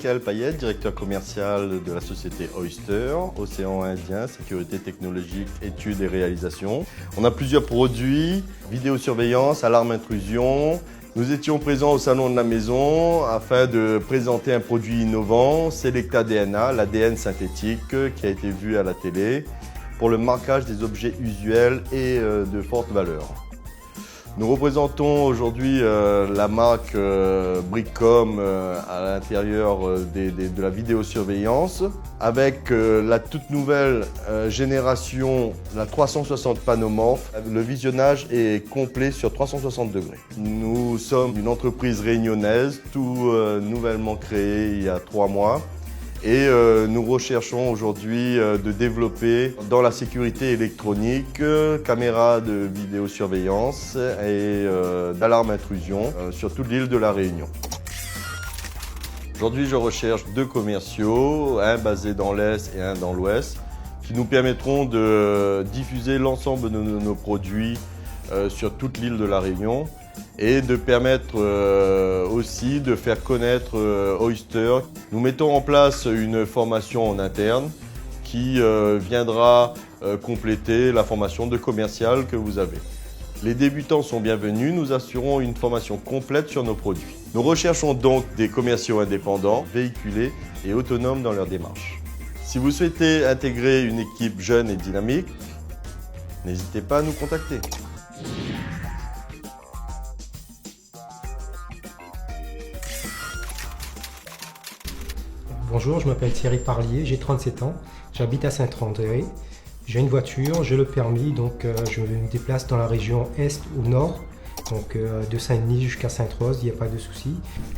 Michael Payet, directeur commercial de la société Oyster, Océan Indien, sécurité technologique, études et réalisations. On a plusieurs produits, vidéosurveillance, alarme intrusion. Nous étions présents au Salon de la Maison afin de présenter un produit innovant, Selecta DNA, l'ADN synthétique qui a été vu à la télé, pour le marquage des objets usuels et de forte valeur. Nous représentons aujourd'hui la marque Brickcom à l'intérieur de la vidéosurveillance avec la toute nouvelle génération, la 360 panomorphe. Le visionnage est complet sur 360 degrés. Nous sommes une entreprise réunionnaise, tout nouvellement créée il y a 3 mois. Et nous recherchons aujourd'hui de développer dans la sécurité électronique, caméras de vidéosurveillance et d'alarme intrusion sur toute l'île de la Réunion. Aujourd'hui, je recherche 2 commerciaux, un basé dans l'Est et un dans l'Ouest, qui nous permettront de diffuser l'ensemble de nos produits sur toute l'île de la Réunion et de permettre aussi de faire connaître Oyster. Nous mettons en place une formation en interne qui viendra compléter la formation de commercial que vous avez. Les débutants sont bienvenus, nous assurons une formation complète sur nos produits. Nous recherchons donc des commerciaux indépendants, véhiculés et autonomes dans leur démarche. Si vous souhaitez intégrer une équipe jeune et dynamique, n'hésitez pas à nous contacter. Bonjour, je m'appelle Thierry Parlier, j'ai 37 ans, j'habite à Saint-André. J'ai une voiture, j'ai le permis, donc je me déplace dans la région Est ou Nord, donc de Saint-Denis jusqu'à Sainte-Rose, il n'y a pas de souci.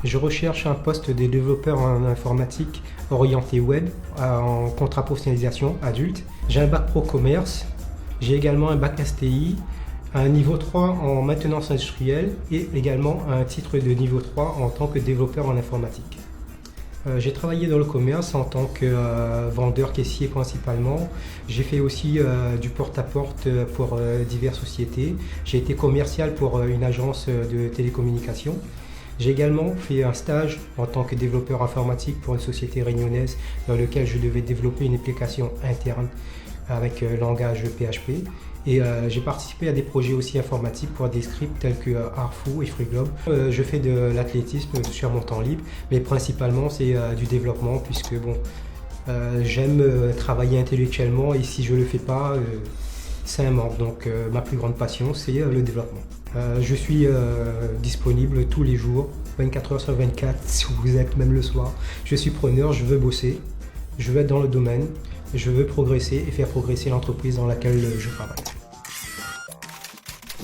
Je recherche un poste de développeur en informatique orienté web en contrat professionnalisation adulte. J'ai un bac pro commerce, j'ai également un bac STI, un niveau 3 en maintenance industrielle et également un titre de niveau 3 en tant que développeur en informatique. J'ai travaillé dans le commerce en tant que vendeur caissier principalement. J'ai fait aussi du porte-à-porte pour diverses sociétés. J'ai été commercial pour une agence de télécommunications. J'ai également fait un stage en tant que développeur informatique pour une société réunionnaise dans laquelle je devais développer une application interne avec langage PHP. Et j'ai participé à des projets aussi informatiques pour des scripts tels que Arfou et FreeGlobe. Je fais de l'athlétisme sur mon temps libre, mais principalement c'est du développement puisque bon, j'aime travailler intellectuellement et si je ne le fais pas, c'est un manque. Donc ma plus grande passion c'est le développement. Je suis disponible tous les jours, 24 heures sur 24, si vous êtes même le soir. Je suis preneur, je veux bosser, je veux être dans le domaine, je veux progresser et faire progresser l'entreprise dans laquelle je travaille.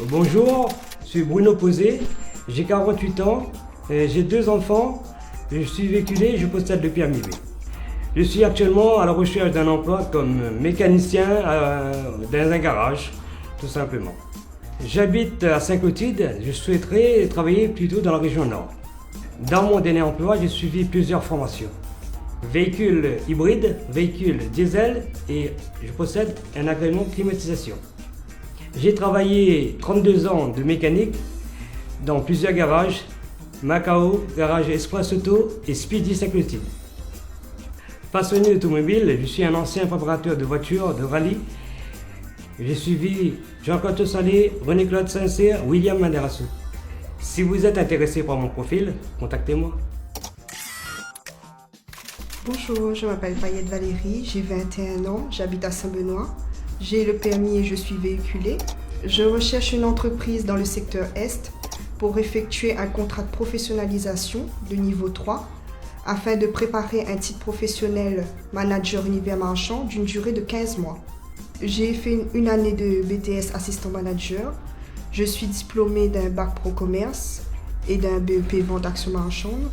Bonjour, je suis Bruno Posé, j'ai 48 ans, j'ai 2 enfants, je suis véhiculé et je possède le permis B. Je suis actuellement à la recherche d'un emploi comme mécanicien dans un garage, tout simplement. J'habite à Saint-Clotilde, je souhaiterais travailler plutôt dans la région Nord. Dans mon dernier emploi, j'ai suivi plusieurs formations. Véhicule hybride, véhicule diesel et je possède un agrément climatisation. J'ai travaillé 32 ans de mécanique dans plusieurs garages, Macao, Garage Express Auto et Speedy Saint-Clotilde. Passionné automobile, je suis un ancien préparateur de voitures de rallye. J'ai suivi Jean-Claude Salé, René-Claude Sincère, William Manderassou. Si vous êtes intéressé par mon profil, contactez-moi. Bonjour, je m'appelle Payette Valérie, j'ai 21 ans, j'habite à Saint-Benoît. J'ai le permis et je suis véhiculée. Je recherche une entreprise dans le secteur Est pour effectuer un contrat de professionnalisation de niveau 3 afin de préparer un titre professionnel manager univers marchand d'une durée de 15 mois. J'ai fait une année de BTS assistant manager. Je suis diplômée d'un bac pro commerce et d'un BEP vente action marchande.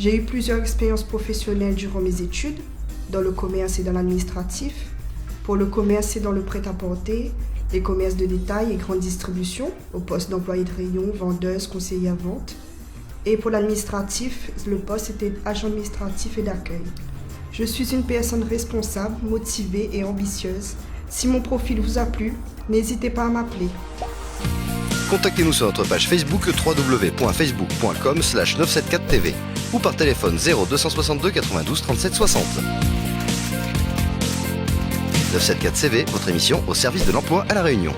J'ai eu plusieurs expériences professionnelles durant mes études, dans le commerce et dans l'administratif. Pour le commerce, c'est dans le prêt-à-porter, les commerces de détail et grande distribution, au poste d'employé de rayon, vendeuse, conseillère vente. Et pour l'administratif, le poste était agent administratif et d'accueil. Je suis une personne responsable, motivée et ambitieuse. Si mon profil vous a plu, n'hésitez pas à m'appeler. Contactez-nous sur notre page Facebook www.facebook.com/974tv. ou par téléphone 0 262 92 37 60. 974 CV, votre émission au service de l'emploi à La Réunion.